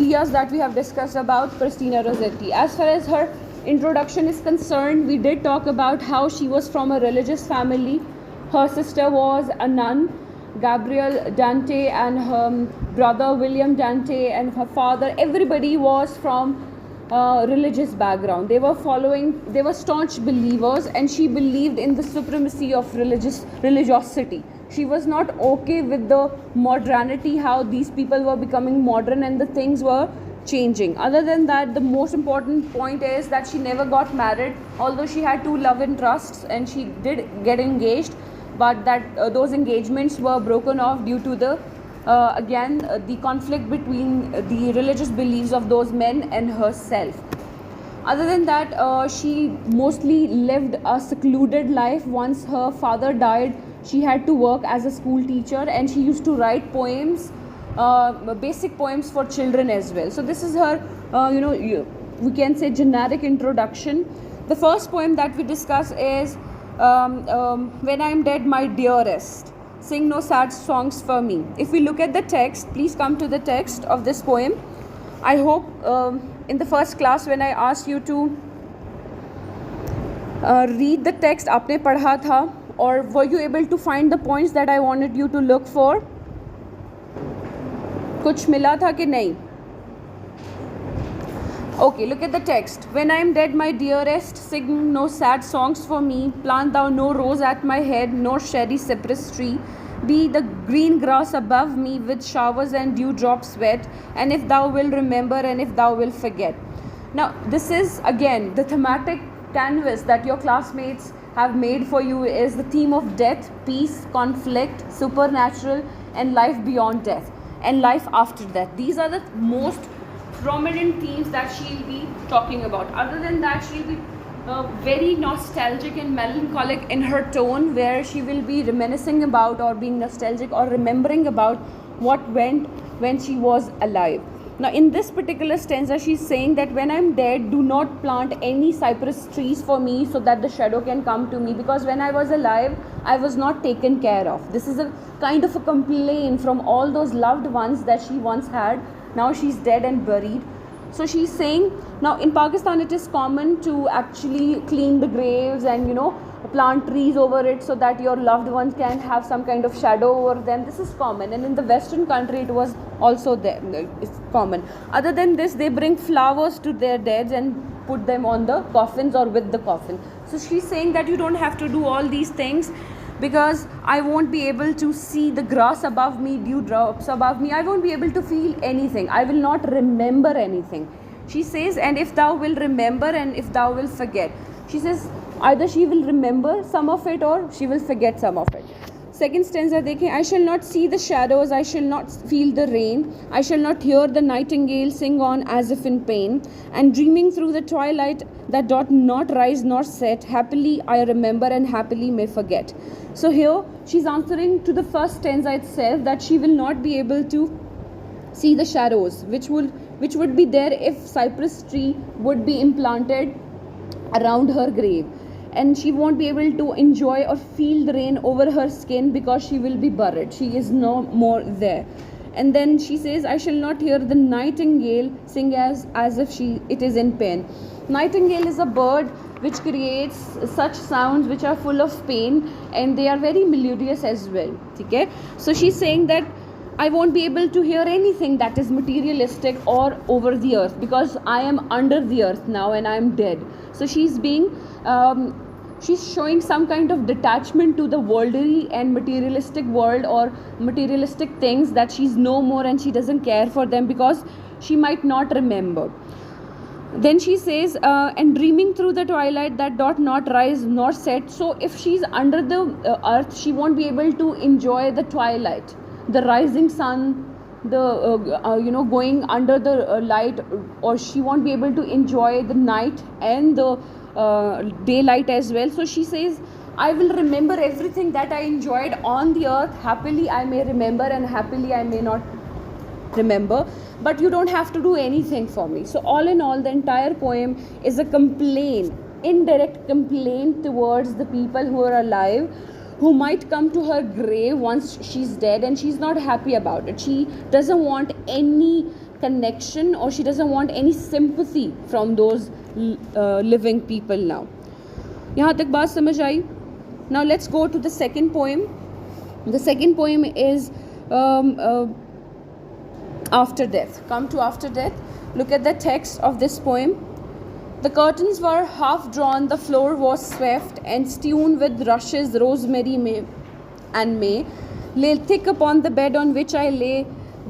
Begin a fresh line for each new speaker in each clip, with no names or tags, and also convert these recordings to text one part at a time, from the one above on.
ideas that we have discussed about Christina Rossetti. As far as her introduction is concerned, we did talk about how she was from a religious family. Her sister was a nun, Gabrielle Dante, and her brother William Dante, and her father. Everybody was from religious background. They were staunch believers, and she believed in the supremacy of religiosity. She was not okay with the modernity, how these people were becoming modern and the things were changing. Other than that, the most important point is that she never got married, although she had 2 love interests and she did get engaged, but that those engagements were broken off due to the the conflict between the religious beliefs of those men and herself. Other than that, she mostly lived a secluded life. Once her father died, she had to work as a school teacher, and she used to write poems, basic poems for children as well. So this is her, we can say, generic introduction. The first poem that we discuss is When I Am Dead, My Dearest, Sing No Sad Songs for Me. If we look at the text, please come to the text of this poem. I hope in the first class when I asked you to read the text, आपने पढ़ा था, or were you able to find the points that I wanted you to look for? कुछ मिला था कि नहीं? Okay, look at the text. When I am dead, my dearest, sing no sad songs for me. Plant thou no rose at my head, nor shady cypress tree. Be the green grass above me with showers and dewdrops wet. And if thou will remember, and if thou will forget. Now, this is again the thematic canvas that your classmates have made for you is the theme of death, peace, conflict, supernatural, and life beyond death, and life after death. These are the most prominent themes that she'll be talking about. Other than that, she'll be very nostalgic and melancholic in her tone, where she will be reminiscing about or being nostalgic or remembering about what went when she was alive. Now, in this particular stanza, she's saying that when I'm dead, do not plant any cypress trees for me so that the shadow can come to me, because when I was alive, I was not taken care of. This is a kind of a complaint from all those loved ones that she once had. Now she's dead and buried. So she's saying, now in Pakistan, it is common to actually clean the graves and, plant trees over it so that your loved ones can have some kind of shadow over them. This is common, and in the Western country it was also there. It's common. Other than this, they bring flowers to their deads and put them on the coffins or with the coffin. So she's saying that you don't have to do all these things, because I won't be able to see the grass above me, dewdrops above me. I won't be able to feel anything. I will not remember anything. She says, and if thou will remember, and if thou will forget. She says either she will remember some of it or she will forget some of it. Second stanza देखें, I shall not see the shadows, I shall not feel the rain, I shall not hear the nightingale sing on as if in pain, and dreaming through the twilight that doth not rise nor set, happily I remember and happily may forget. So here she's answering to the first stanza itself, that she will not be able to see the shadows which would be there if cypress tree would be implanted around her grave, and she won't be able to enjoy or feel the rain over her skin because she will be buried. She is no more there. And then she says, I shall not hear the nightingale sing as if it is in pain. Nightingale is a bird which creates such sounds which are full of pain, and they are very melodious as well. Okay? So she's saying that I won't be able to hear anything that is materialistic or over the earth, because I am under the earth now and I am dead. So she's showing some kind of detachment to the worldly and materialistic world or materialistic things, that she's no more and she doesn't care for them because she might not remember. Then she says, and dreaming through the twilight that doth not rise nor set. So if she's under the earth, she won't be able to enjoy the twilight, the rising sun, the going under the light, or she won't be able to enjoy the night and the daylight as well. So she says, I will remember everything that I enjoyed on the earth. Happily I may remember, and happily I may not remember, but you don't have to do anything for me. So all in all, the entire poem is a complaint, indirect complaint towards the people who are alive, who might come to her grave once she's dead, and she's not happy about it. She doesn't want any connection, or she doesn't want any sympathy from those living people now. यहाँ तक बात समझ आई? Now let's go to the second poem. The second poem is After Death. Come to After Death. Look at the text of this poem. The curtains were half drawn, the floor was swept and strewn with rushes, rosemary, may lay thick upon the bed on which I lay,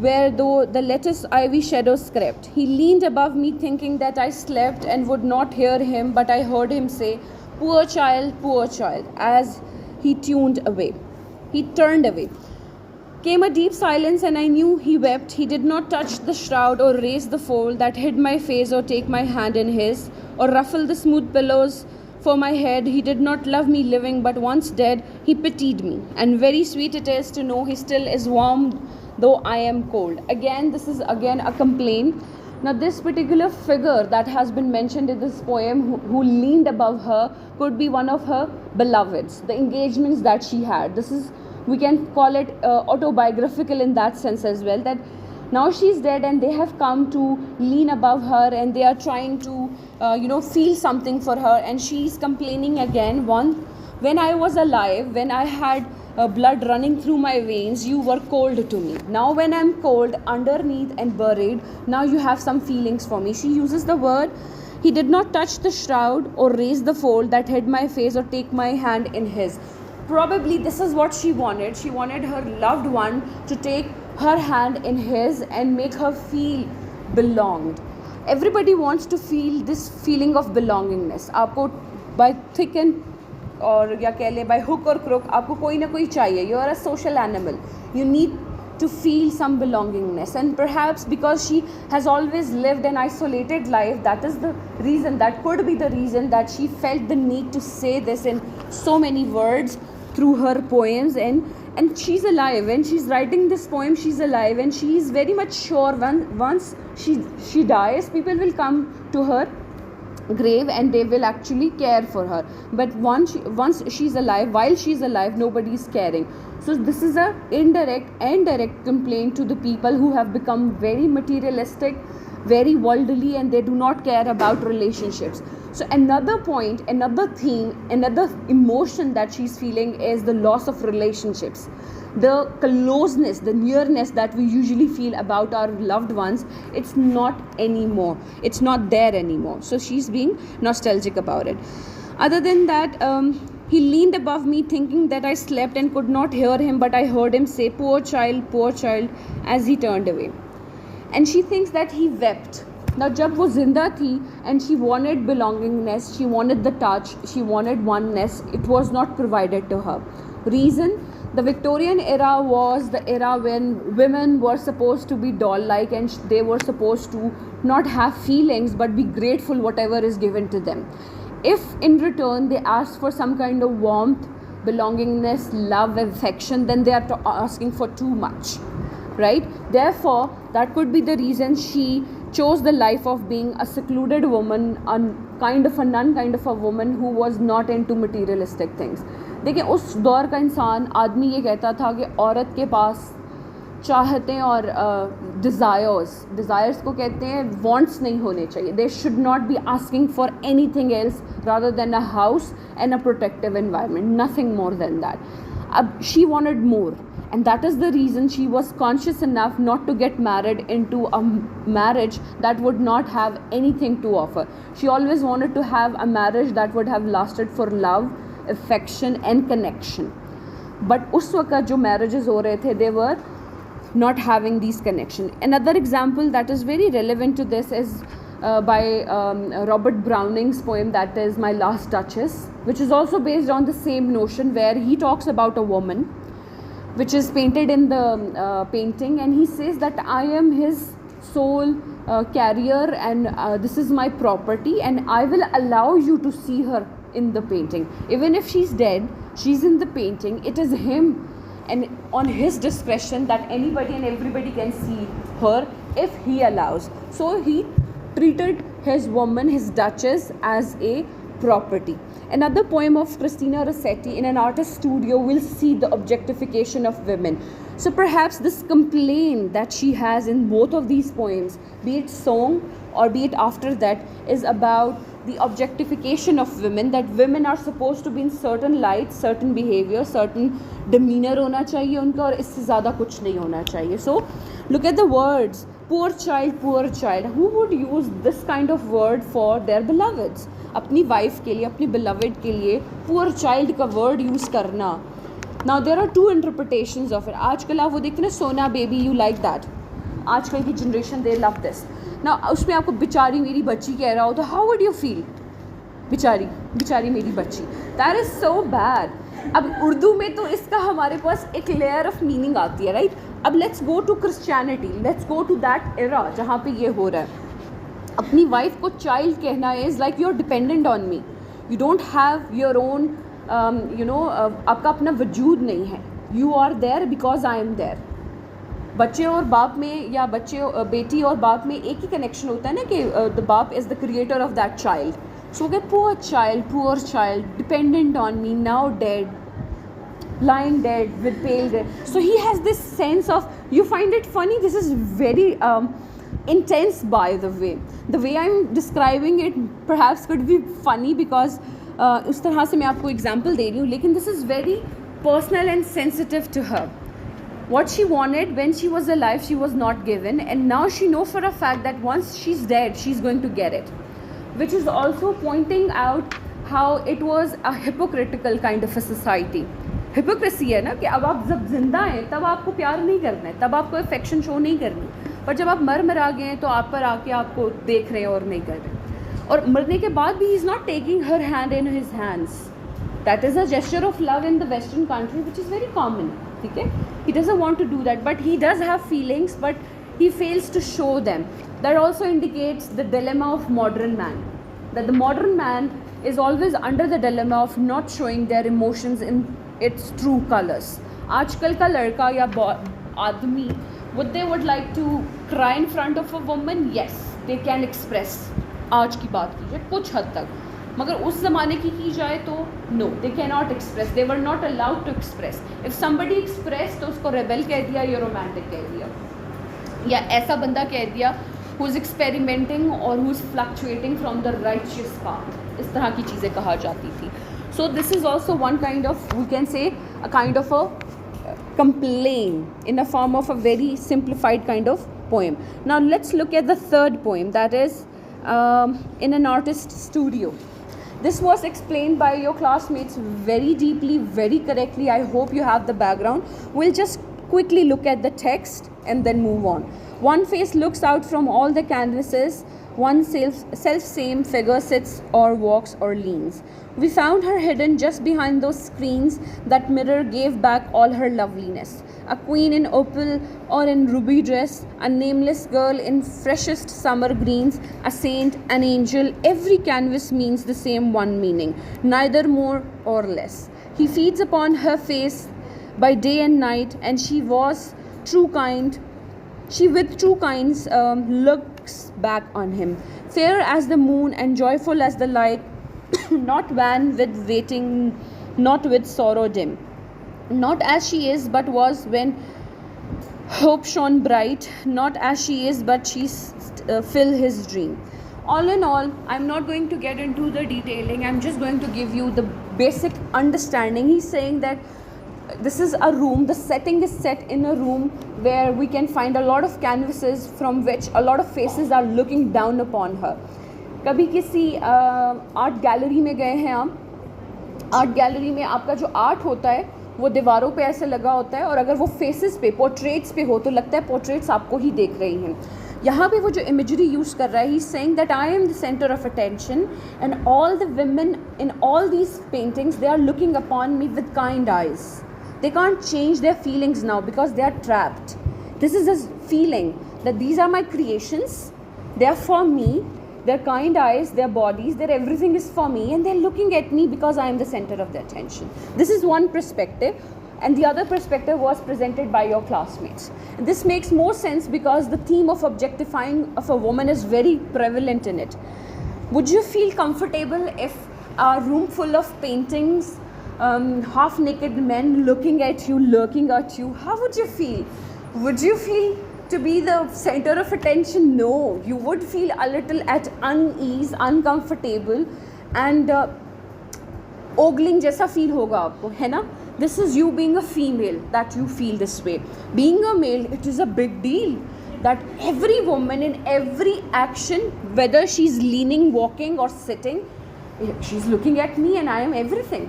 where though the lattice ivy shadows crept. He leaned above me, thinking that I slept and would not hear him, but I heard him say, poor child, as he turned away. Came a deep silence, and I knew he wept. He did not touch the shroud or raise the fold that hid my face, or take my hand in his, or ruffle the smooth pillows for my head. He did not love me living, but once dead, he pitied me. And very sweet it is to know he still is warm, though I am cold. Again, this is again a complaint. Now, this particular figure that has been mentioned in this poem, who leaned above her, could be one of her beloveds, the engagements that she had. This is, we can call it autobiographical in that sense as well, that now she's dead and they have come to lean above her and they are trying to feel something for her, and she's complaining again. When I was alive, when I had blood running through my veins, you were cold to me. Now when I'm cold, underneath and buried, now you have some feelings for me. She uses the word, he did not touch the shroud or raise the fold that hid my face, or take my hand in his. Probably this is what she wanted. She wanted her loved one to take her hand in his and make her feel belonged. Everybody wants to feel this feeling of belongingness. आपको by thick and और या कह ले by hook or crook, आपको कोई ना कोई चाहिए. You are a social animal. You need to feel some belongingness, and perhaps because she has always lived an isolated life, that is the reason, that could be the reason that she felt the need to say this in so many words through her poems. And she's alive. When she's writing this poem, she's alive, and she is very much sure once she dies, people will come to her grave and they will actually care for her. But once she's alive, while she's alive, nobody is caring. So this is a indirect and direct complaint to the people who have become very materialistic, very worldly, and they do not care about relationships. So another point, another theme, another emotion that she's feeling is the loss of relationships. The closeness, the nearness that we usually feel about our loved ones, it's not anymore. It's not there anymore. So she's being nostalgic about it. Other than that, he leaned above me, thinking that I slept and could not hear him, but I heard him say, poor child, as he turned away. And she thinks that he wept. Now, जब वो जिंदा थी and she wanted belongingness, she wanted the touch, she wanted oneness, it was not provided to her. Reason? The Victorian era was the era when women were supposed to be doll-like, and they were supposed to not have feelings but be grateful whatever is given to them. If in return they ask for some kind of warmth, belongingness, love, affection, then they are asking for too much, right? Therefore, that could be the reason she chose the life of being a secluded woman, a kind of a nun, kind of a woman who was not into materialistic things. देखिए, उस दौर का इंसान आदमी ये कहता था कि औरत के पास चाहतें और डिज़ायर्स को कहते हैं वांट्स नहीं होने चाहिए. They should not be asking for anything else rather than a house and a protective environment, nothing more than that. She wanted more, and that is the reason she was conscious enough not to get married into a marriage that would not have anything to offer. She always wanted to have a marriage that would have lasted for love, affection and connection. But उस वक्त जो marriages हो रहे थे, they were not having these connections. Another example that is very relevant to this is by Robert Browning's poem, that is My Last Duchess, which is also based on the same notion, where he talks about a woman which is painted in the painting, and he says that I am his sole carrier, and this is my property, and I will allow you to see her in the painting. Even if she's dead, she's in the painting. It is him and on his discretion that anybody and everybody can see her if he allows. So he treated his woman, his duchess, as a property. Another poem of Christina Rossetti, in an artist's studio, will see the objectification of women. So perhaps this complaint that she has in both of these poems, be it song or be it after that, is about the objectification of women, that women are supposed to be in certain light, certain behavior, certain demeanor होना चाहिए उनका, और इससे ज़्यादा कुछ नहीं होना चाहिए. So look at the words. Poor child, poor child. Who would use this kind of word for their beloveds? अपनी wife के लिए, अपनी beloved के लिए poor child का word use करना. Now there are two interpretations of it. आजकल आप वो देखते हैं ना, सोना baby you like that. आजकल की generation they love this. Now उसमें आपको बेचारी मेरी बच्ची कह रहा हो तो how would you feel? बेचारी मेरी बच्ची. That is so bad. अब उर्दू में तो इसका हमारे पास एक लेयर ऑफ मीनिंग आती है, राइट? अब let's go to Christianity, let's go to that era जहाँ पे ये हो रहा है. अपनी वाइफ को चाइल्ड कहना is like you are dependent on me, you don't have your own आपका अपना वजूद नहीं है, you are there because I am there. बच्चे और बाप में या बेटी और बाप में एक ही कनेक्शन होता है ना कि द बाप is the creator of that child. So get poor child, dependent on me, now dead, lying dead with pale red. So he has this sense of, you find it funny, this is very intense by the way. The way I'm describing it perhaps could be funny because उस तरह से मैं आपको example दे रही हूँ, लेकिन this is very personal and sensitive to her. What she wanted when she was alive, she was not given, and now she knows for a fact that once she's dead, she's going to get it. Which is also pointing out how it was a hypocritical kind of a society. Hypocrisy है ना कि अब आप जब जिंदा हैं तब आपको प्यार नहीं करना है, तब आपको अफेक्शन शो नहीं करनी, पर जब आप मर गए हैं तो आप पर आके आपको देख रहे हैं और नहीं कर रहे. और मरने के बाद भी he is not taking her hand in his hands. That is a gesture of love in the Western country which is very common. ठीक है, he doesn't want to do that, but he does have feelings, but he fails to show them. That also indicates the dilemma of modern man, that the modern man is always under the dilemma of not showing their emotions in its true colors. आजकल का लड़का या आदमी, would they would like to cry in front of a woman? Yes, they can express. आज की बात कीजिए कुछ हद तक, मगर उस ज़माने की जाए तो no, they cannot express. They were not allowed to express. If somebody expressed तो उसको rebel कह दिया या romantic कह दिया, या ऐसा बंदा कह दिया who is experimenting or who is fluctuating from the righteous path. इस तरह की चीज़ें कहा जाती थी. So this is also one kind of, we can say, a kind of a complaint in a form of a very simplified kind of poem. Now let's look at the third poem, that is in an artist's studio. This was explained by your classmates very deeply, very correctly. I hope you have the background. We'll just quickly look at the text and then move on. One face looks out from all the canvases. One self-same figure sits or walks or leans. We found her hidden just behind those screens. That mirror gave back all her loveliness. A queen in opal or in ruby dress, a nameless girl in freshest summer greens, a saint, an angel. Every canvas means the same one meaning, neither more or less. He feeds upon her face by day and night, and she was true kind. She with true kinds looks back on him, fair as the moon and joyful as the light, not wan with waiting, not with sorrow dim. Not as she is but was when hope shone bright, not as she is but she fill his dream. All in all, I'm not going to get into the detailing, I'm just going to give you the basic understanding. He's saying that this is a room, the setting is set in a room where we can find a lot of canvases from which a lot of faces are looking down upon her. कभी किसी art gallery में गए हैं आप, art gallery में आपका जो art होता है वो दीवारों पे ऐसे लगा होता है, और अगर वो फेसेस पे, पोर्ट्रेट्स पे हो तो लगता है पोर्ट्रेट्स आपको ही देख रही हैं. यहाँ पे वो जो इमेजरी यूज़ कर रहा है, he is saying that I am the centre of attention and all the women in all these paintings, they are looking upon me with kind eyes. They can't change their feelings now because they are trapped. This is a feeling that these are my creations, they are for me, their kind eyes, their bodies, their everything is for me, and they're looking at me because I am the center of their attention. This is one perspective, and the other perspective was presented by your classmates. This makes more sense because the theme of objectifying of a woman is very prevalent in it. Would you feel comfortable if a room full of paintings half naked men looking at you, lurking at you, how would you feel? Would you feel to be the center of attention? No, you would feel a little at unease, uncomfortable, and ogling जैसा feel होगा आपको, है ना? This is you being a female that you feel this way. Being a male, it is a big deal that every woman in every action, whether she's leaning, walking or sitting, she's looking at me and I am everything.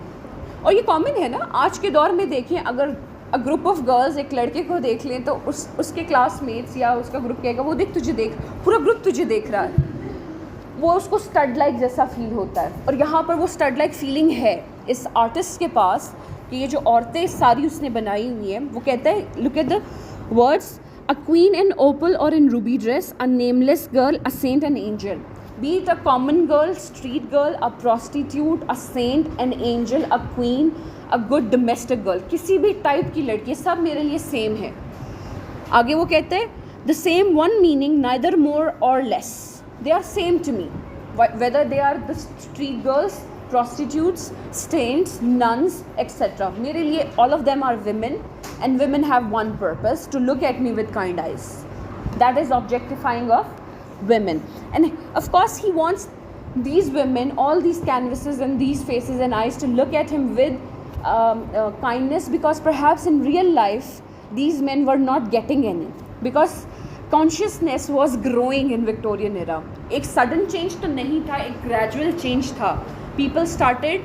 और ये common है ना आज के दौर में. देखें, अगर a group of girls एक लड़के को देख लें तो उसके क्लासमेट्स या उसका ग्रुप कहेगा वो देख तुझे देख, पूरा ग्रुप तुझे देख रहा है, वो उसको स्टड लाइक जैसा फील होता है. और यहाँ पर वो स्टड लाइक फीलिंग है इस आर्टिस्ट के पास कि ये जो औरतें सारी उसने बनाई हुई हैं. वो कहता है, look at the words, a queen in opal or in ruby dress, a nameless girl, a saint, an angel. Be it a common girl, street girl, a prostitute, a saint, an angel, a queen, a good domestic girl, किसी भी type की लड़की, सब मेरे लिए same है. आगे वो कहते हैं, the same one meaning, neither more or less, they are same to me, whether they are the street girls, prostitutes, saints, nuns, etc. मेरे लिए all of them are women, and women have one purpose, to look at me with kind eyes. That is objectifying of women. And of course he wants these women, all these canvases and these faces and eyes, to look at him with kindness, because perhaps in real life these men were not getting any, because consciousness was growing in Victorian era. एक sudden change तो नहीं था, एक gradual change था. People started,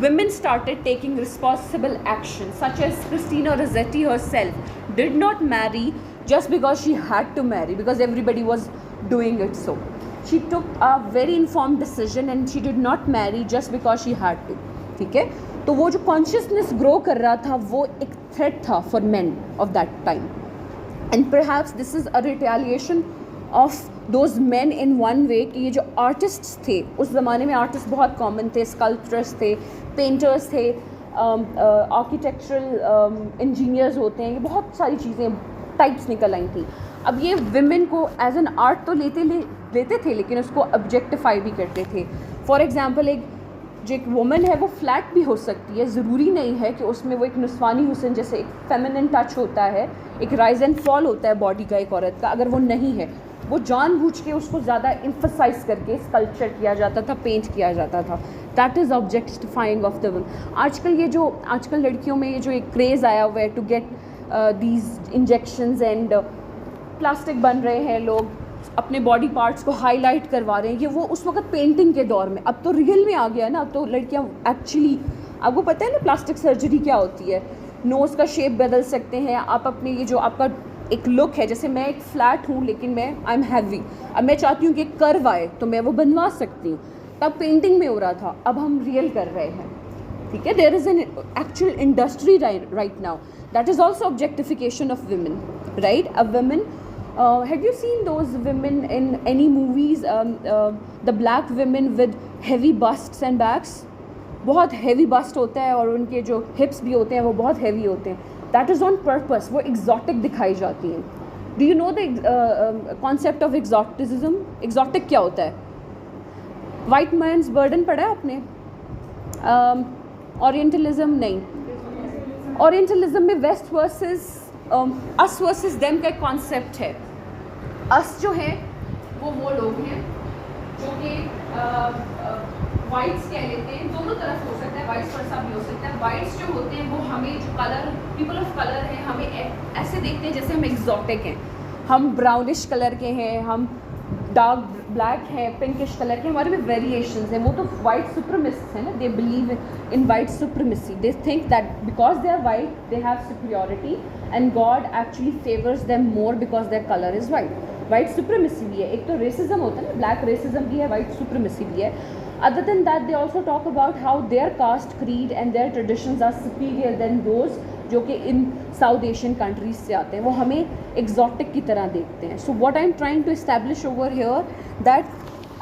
women started taking responsible action, such as Christina Rossetti herself did not marry just because she had to marry, because everybody was doing it. So she took a very informed decision and she did not marry just because she had to. ठीक है, तो वो जो consciousness grow कर रहा था वो एक थ्रेट था for main of that time. And perhaps this is a retaliation of those men in one way कि ये जो artists थे, उस ज़माने में artists बहुत common थे, sculptors थे, painters थे, architectural engineers होते हैं, ये बहुत सारी चीज़ें types निकल आई थी. अब ये women को as an art तो लेते थे, लेकिन उसको objectify भी करते थे. For example, एक जो एक वुमन है वो फ्लैट भी हो सकती है, ज़रूरी नहीं है कि उसमें वो एक नुस्वानी हुसन जैसे एक फेमिनिन टच होता है, एक राइज एंड फॉल होता है बॉडी का एक औरत का. अगर वो नहीं है, वो जानबूझ के उसको ज़्यादा एम्फसाइज करके स्कल्पचर किया जाता था, पेंट किया जाता था. That is objectifying of the woman. आजकल लड़कियों में ये जो एक क्रेज़ आया हुआ है to get these injections and plastic बन रहे हैं, लोग अपने बॉडी पार्ट्स को हाईलाइट करवा रहे हैं. ये वो उस वक्त पेंटिंग के दौर में, अब तो रियल में आ गया ना. अब तो लड़कियां एक्चुअली, आपको पता है ना प्लास्टिक सर्जरी क्या होती है, नोज़ का शेप बदल सकते हैं आप. अपने ये जो आपका एक लुक है, जैसे मैं एक फ्लैट हूँ लेकिन मैं आई एम हैवी, अब मैं चाहती हूँ कि एक कर्व आए तो मैं वो बनवा सकती हूँ. तब पेंटिंग में हो रहा था, अब हम रियल कर रहे हैं. ठीक है, there is an actual industry right now. That is also objectification of women, right. A women, have you seen those women in any movies, the black women with heavy busts and backs? बहुत heavy bust होता है और उनके जो hips भी होते हैं वो बहुत heavy होते हैं. That is on purpose, वो exotic दिखाई जाती हैं. Do you know the concept of exoticism? Exotic क्या होता है? White man's burden पढ़ा है आपने? Orientalism नहीं. Orientalism में West versus us versus them का एक कॉन्सेप्ट है. अस जो है वो लोग हैं जो कि वाइट्स कह लेते हैं, दोनों तरफ हो सकता है, वाइट्स वर्सा भी हो सकता है. वाइट्स जो होते हैं वो हमें जो कलर, पीपल ऑफ कलर हैं, हमें ऐसे देखते हैं जैसे हम एग्जॉटिक हैं. हम ब्राउनिश कलर के हैं, हम डार्क ब्लैक है, पिंकिश कलर के, हमारे में वेरिएशंस हैं. वो तो वाइट सुप्रीमिसिस्ट है ना, they believe in white supremacy. They think that because they are white they have superiority and God actually favours them more because their colour is white. White supremacy भी है, एक तो racism होता है ना, black racism भी है, white supremacy भी है. Other than that, they also talk about how their caste, creed and their traditions are superior than those जो कि इन साउथ एशियन कंट्रीज से आते हैं. वो हमें एग्जॉटिक की तरह देखते हैं. So what I am trying to establish over here that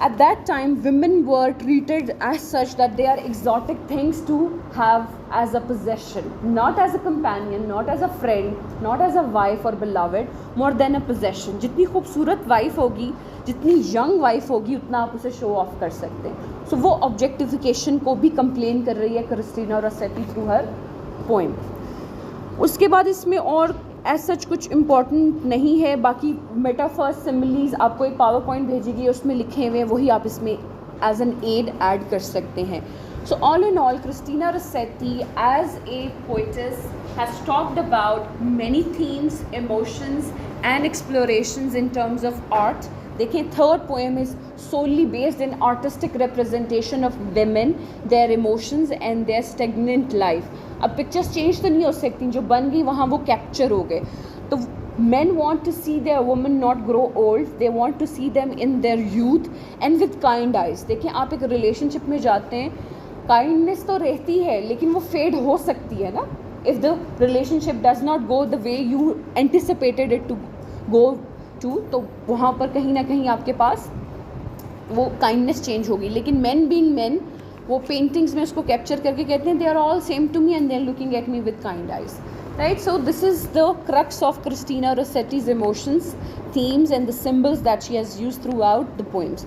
At that time, women were treated as such that they are exotic things to have as a possession, not as a companion, not as a friend, not as a wife or beloved, more than a possession. जितनी खूबसूरत wife होगी, जितनी young wife होगी, उतना आप उसे show off कर सकते हैं. सो वो ऑब्जेक्टिफिकेशन को भी कंप्लेन कर रही है क्रिस्टीना रोसेटी थ्रू हर पोएम. उसके बाद इसमें और एज सच कुछ इम्पॉर्टेंट नहीं है. बाकी मेटाफर्स, सिमिलीज आपको एक पावर पॉइंट भेजेगी, उसमें लिखे हुए, वही आप इसमें एज एन एड ऐड कर सकते हैं. So all in all, Christina Rossetti as a poetess has talked about many themes, emotions and explorations in terms of art. देखिए, third poem is solely based in artistic representation of women, their emotions and their stagnant life. अब pictures change तो नहीं हो सकती, जो बन गई वहाँ वो कैप्चर हो गए. तो men want to see their women not grow old, they want to see them in their youth and with kind eyes. देखिए, आप एक रिलेशनशिप में जाते हैं, काइंडनेस तो रहती है लेकिन वो फेड हो सकती है ना. If the relationship does not go the way you anticipated it to go to, तो वहाँ पर कहीं ना कहीं आपके पास वो काइंडनेस चेंज होगी. लेकिन मैन बीइंग मैन, वो पेंटिंग्स में उसको कैप्चर करके कहते हैं they are all same to me and they are looking at me with kind eyes. Right, so this is the crux of Christina Rossetti's emotions, themes and the symbols that she has used throughout the poems.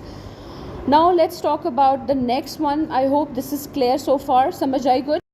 Now let's talk about the next one. I hope this is clear so far. समझ आई कुछ?